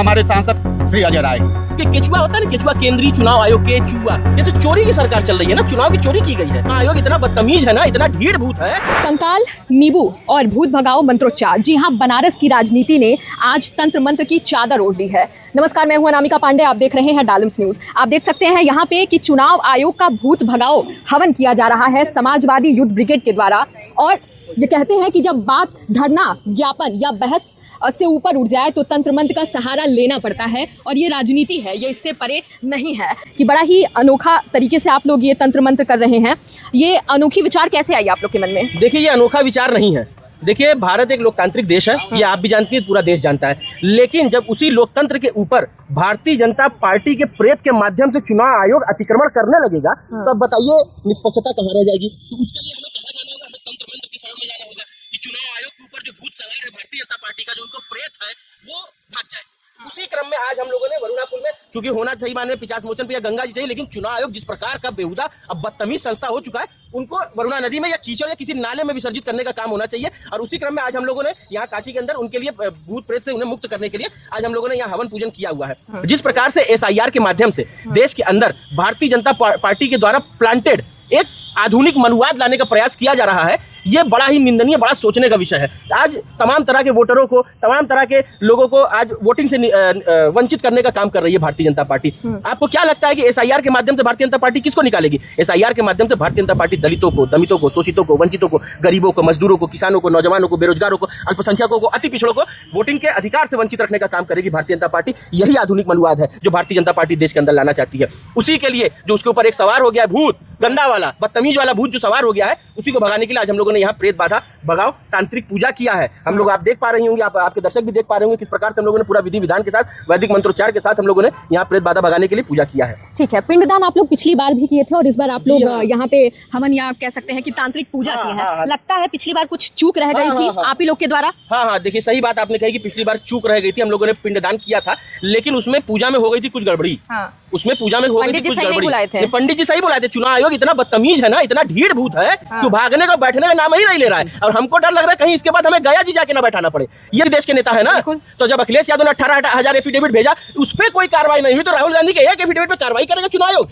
हमारे सांसद श्री अजय राय। कि केचुआ होता है ना, केचुआ केंद्रीय चुनाव आयोग, केचुआ, ये तो चोरी की सरकार चल रही है ना, चुनाव की चोरी की गई है। आयोग इतना बदतमीज है ना, इतना ढीठ भूत है। कंकाल, नींबू और भूत भगाओ मंत्रोच्चार, जी हाँ, बनारस की राजनीति ने आज तंत्र मंत्र की चादर ओढ़ ली है। नमस्कार, मैं हूं अनामिका पांडे, आप देख रहे हैं डालम्स न्यूज। आप देख सकते हैं यहाँ पे कि चुनाव आयोग का भूत भगाओ हवन किया जा रहा है समाजवादी युद्ध ब्रिगेड के द्वारा। और ये कहते हैं कि जब बात धरना, ज्ञापन या बहस से ऊपर उठ जाए तो तंत्र मंत्र का सहारा लेना पड़ता है, और ये राजनीति है, ये इससे परे नहीं है। कि बड़ा ही अनोखा तरीके से आप लोग ये तंत्र मंत्र कर रहे हैं। ये अनोखी विचार कैसे आई आप लोग के मन में? देखिए, ये अनोखा विचार नहीं है। देखिए, भारत एक लोकतांत्रिक देश है, ये आप भी जानती हैं, पूरा देश जानता है। लेकिन जब उसी लोकतंत्र के ऊपर भारतीय जनता पार्टी के प्रेत के माध्यम से चुनाव आयोग अतिक्रमण करने लगेगा, तो अब बताइए निष्पक्षता कहाँ रह जाएगी? तो उसके लिए हमें कहाँ जाना होगा? हमें तंत्र मंत्र की शरण में जाना होगा कि चुनाव आयोग के ऊपर जो भूत सवार है भारतीय जनता पार्टी का, जो उनको प्रेत है, वो भाग जाए। उसी क्रम में आज हम लोगों ने वरुणापुर में, चूंकि होना सही माने पिचास मोचन पे या गंगा जी चाहिए, लेकिन चुनाव आयोग जिस प्रकार का बेहुदा अब बदतमीज संस्था हो चुका है, उनको वरुणा नदी में या कीचड़ या किसी नाले में विसर्जित करने का काम होना चाहिए। और उसी क्रम में आज हम लोगों ने यहाँ काशी के अंदर उनके लिए भूत प्रेत से उन्हें मुक्त करने के लिए आज हम लोगों ने यहाँ हवन पूजन किया हुआ है। जिस प्रकार से SIR के माध्यम से देश के अंदर भारतीय जनता पार्टी के द्वारा प्लांटेड एक आधुनिक मनुवाद लाने का प्रयास किया जा रहा है, ये बड़ा ही निंदनीय, बड़ा सोचने का विषय है। आज तमाम तरह के वोटरों को, तमाम तरह के लोगों को आज वोटिंग से वंचित करने का काम कर रही है भारतीय जनता पार्टी। आपको क्या लगता है कि SIR के माध्यम से भारतीय जनता पार्टी किसको निकालेगी? SIR के माध्यम से भारतीय जनता पार्टी दलितों को, दमितों को, शोषितों को, वंचितों को, गरीबों को, मजदूरों को, किसानों को, नौजवानों को, बेरोजगारों को, अल्पसंख्यकों को, अति पिछड़ों को वोटिंग के अधिकार से वंचित रखने का काम करेगी भारतीय जनता पार्टी। यही आधुनिक मनुवाद है जो भारतीय जनता पार्टी देश के अंदर लाना चाहती है। उसी के लिए जो उसके ऊपर एक सवार हो गया है भूत, गंदा वाला, बदतमीज वाला भूत जो सवार हो गया है, उसी को भगाने के लिए आज हम लोगों ने यहाँ प्रेत बाधा भगाओ तांत्रिक पूजा किया है। हम लोग, आप देख पा रही होंगे, आपके दर्शक भी देख पा रहे होंगे किस प्रकार से हम लोगों ने पूरा विधि विधान के साथ, वैदिक मंत्रोच्चार के साथ हम लोगों ने यहाँ प्रेत बाधा भगाने के लिए पूजा किया है। ठीक है, पिंडदान आप लोग पिछली बार भी किए थे और इस बार आप लोग यहाँ पे हवन या कह सकते हैं कि तांत्रिक पूजा की है। लगता है पिछली बार कुछ चूक रह गई थी आप ही लोग के द्वारा। हाँ, देखिए, सही बात आपने कही कि पिछली बार चूक रह गई थी। हम लोगों ने पिंडदान किया था, लेकिन उसमें पूजा में हो गई थी कुछ गड़बड़ी। उसमें पूजा में हो गई थी कुछ गड़बड़ी। पंडित जी सही बुलाए थे। चुनाव आयोग इतना बदतमीज है ना, इतना ढीठ भूत है कि भागने का बैठने का नाम ही नहीं ले रहा है। और हमको डर लग रहा है कहीं इसके बाद हमें गया जी जाके ना बैठाना पड़े। ये देश के नेता है ना। तो जब अखिलेश यादव ने 18,000 एफिडेविट भेजा, उस पर कोई कार्रवाई नहीं हुई, तो राहुल गांधी के एक एफिडेविट पे कार्रवाई करेगा चुनाव आयोग?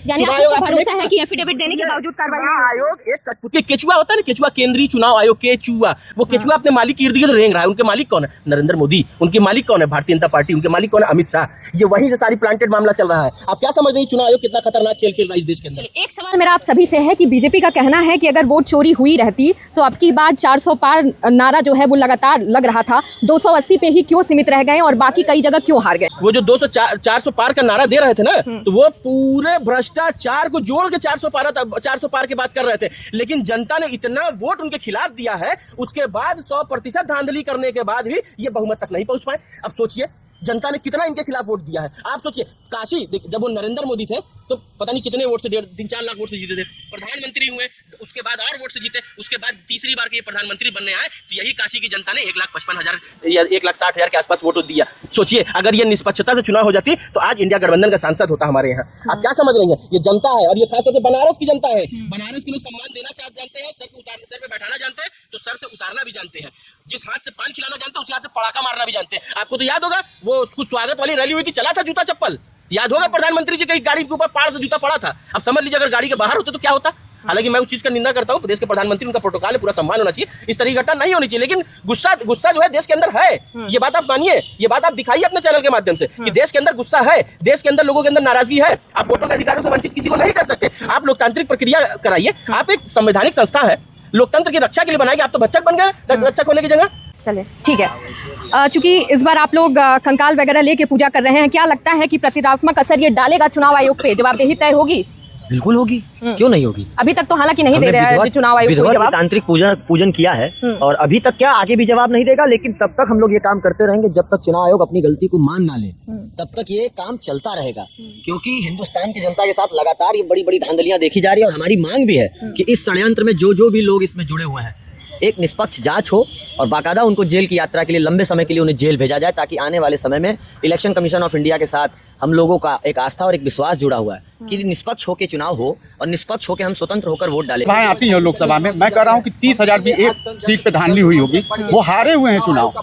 भरोसा है कि एफिडेविट देने के बावजूद कार्रवाई आयोग एक कठपुतली केचुआ होता है ना, केचुआ केंद्रीय चुनाव आयोग, केचुआ, वो केचुआ अपने मालिक की इर्द गिर्द रेंग रहा है। उनके मालिक कौन है? नरेंद्र मोदी। उनके मालिक कौन है? भारतीय जनता पार्टी। उनके मालिक कौन है? अमित शाह। ये वहीं से सारी प्लांटेड मामला चल रहा है। आप क्या समझ रही चुनाव आयोग कितना खतरनाक खेल खेल रहा है इस देश के अंदर? एक सवाल मेरा आप सभी से है कि बीजेपी का कहना है कि अगर वोट चोरी हुई रहती तो अब की बार 400 पार नारा जो है वो लगातार लग रहा था, 280 पे ही क्यों सीमित रह गए और बाकी कई जगह क्यों हार गए? वो जो 400 पार का नारा दे रहे थे ना, तो वो पूरे भ्रष्टाचार को जोड़ के 400 पार की बात कर रहे थे। लेकिन जनता ने इतना वोट उनके खिलाफ दिया है, उसके बाद 100% धांधली करने के बाद भी ये बहुमत तक नहीं पहुंच पाए। अब सोचिए जनता ने कितना इनके खिलाफ वोट दिया है। आप सोचिए, काशी जब वो नरेंद्र मोदी थे तो पता नहीं कितने वोट से, 3-4 लाख वोट से जीते थे। प्रधानमंत्री हुए, उसके बाद और वोट से जीते, उसके बाद तीसरी बार के ये प्रधानमंत्री बनने आए, तो यही काशी की जनता ने 1,55,000 या 1,60,000 के आसपास वोट दिया। सोचिए, अगर ये निष्पक्षता से चुनाव हो जाती तो आज इंडिया गठबंधन का सांसद होता हमारे यहाँ। आप क्या समझ रही हैं? ये जनता है, और ये खासतौर से बनारस की जनता है। बनारस के लोग सम्मान देना जानते हैं, सर पे बैठाना जानते हैं, तो सर से उतारना भी जानते हैं। जिस हाथ से पान खिलाना जानते हैं, उस हाथ से पड़ाका मारना भी जानते हैं। आपको तो याद होगा वो कुछ स्वागत वाली रैली हुई थी, चला था जूता चप्पल, याद होगा? प्रधानमंत्री जी की गाड़ी के ऊपर पाड़ से जूता पड़ा था। अब समझ लीजिए अगर गाड़ी के बाहर होते तो क्या होता। हालांकि मैं उस चीज का निंदा करता हूँ, प्रदेश के प्रधानमंत्री, उनका प्रोटोकॉल है, पूरा सम्मान होना चाहिए, इस तरह की घटना नहीं होनी चाहिए। लेकिन गुस्सा जो है देश के अंदर है, ये बात आप मानिए, ये बात आप दिखाइए अपने चैनल के माध्यम से कि देश के अंदर गुस्सा है, देश के अंदर लोगों के अंदर नाराजगी है। आप वोटों के अधिकारों से वंचित किसी को नहीं कर सकते। आप लोकतांत्रिक प्रक्रिया कराइए। आप एक संवैधानिक संस्था है, लोकतंत्र की रक्षा के लिए बनाएगी। आप तो भक्षक बन गए रक्षक होने की जगह। चले, ठीक है। चूंकि इस बार आप लोग कंकाल वगैरह लेके पूजा कर रहे हैं, क्या लगता है कि प्रतिक्रियात्मक असर ये डालेगा चुनाव आयोग पे? जवाबदेही तय होगी? बिल्कुल होगी, क्यों नहीं होगी। अभी तक तो हालांकि नहीं दे रहा है चुनाव आयोग कोई जवाब। तांत्रिक पूजन किया है और अभी तक क्या आगे भी जवाब नहीं देगा। लेकिन तब तक हम लोग ये काम करते रहेंगे जब तक चुनाव आयोग अपनी गलती को मान ना ले, तब तक ये काम चलता रहेगा। क्योंकि हिंदुस्तान की जनता के साथ लगातार ये बड़ी बड़ी धांधलियां देखी जा रही है, और हमारी मांग भी है कि इस षड्यंत्र में जो भी लोग इसमें जुड़े हुए हैं, एक निष्पक्ष जांच हो और बाकायदा उनको जेल की यात्रा के लिए लंबे समय के लिए उन्हें जेल भेजा जाए, ताकि आने वाले समय में इलेक्शन कमीशन ऑफ इंडिया के साथ हम लोगों का एक आस्था और एक विश्वास जुड़ा हुआ है कि निष्पक्ष होकर चुनाव हो और निष्पक्ष होकर हम स्वतंत्र होकर वोट डालें। वहाँ आती है लोकसभा में, मैं कह रहा हूँ कि 30,000 भी एक सीट पे धांधली हुई होगी, वो हारे हुए हैं चुनाव।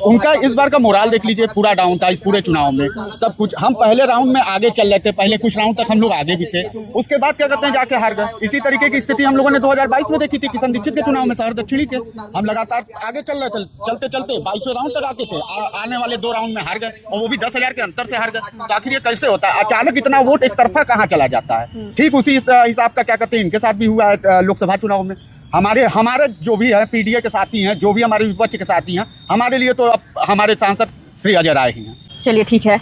उनका इस बार का मोराल देख लीजिए, पूरा डाउन था इस पूरे चुनाव में। सब कुछ हम पहले राउंड में आगे चल रहे थे, पहले कुछ राउंड तक हम लोग आगे भी थे, उसके बाद क्या कहते हैं जाके हार गए। इसी तरीके की स्थिति हम लोगों ने 2022 में देखी थी किशन दीक्षित के चुनाव में, शहर दक्षिणी के। हम लगातार आगे चल रहे थे, चलते चलते 22वें राउंड तक आके थे, आने वाले 2 राउंड में हार गए, और वो भी 10,000 के अंतर से हार गए। तो आखिर ये कैसे होता है? अचानक इतना वोट एक तरफा कहाँ चला जाता है? ठीक उसी हिसाब का क्या कहते हैं इनके साथ भी हुआ है लोकसभा चुनाव में। हमारे जो भी है पीडीए के साथी हैं, जो भी हमारे विपक्ष के साथी हैं, हमारे लिए तो अब हमारे सांसद श्री अजय राय ही हैं। चलिए ठीक है।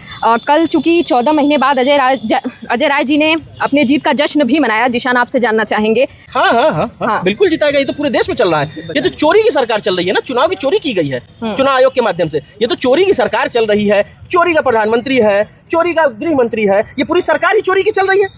कल चूंकि 14 महीने बाद अजय राय जी ने अपने जीत का जश्न भी मनाया। जिशान आपसे जानना चाहेंगे। हाँ, बिल्कुल जिताएगा। ये तो पूरे देश में चल रहा है। ये तो चोरी की सरकार चल रही है ना, चुनाव की चोरी की गई है चुनाव आयोग के माध्यम से। ये तो चोरी की सरकार चल रही है, चोरी का प्रधानमंत्री है, चोरी का गृह मंत्री है, ये पूरी सरकार ही चोरी की चल रही है।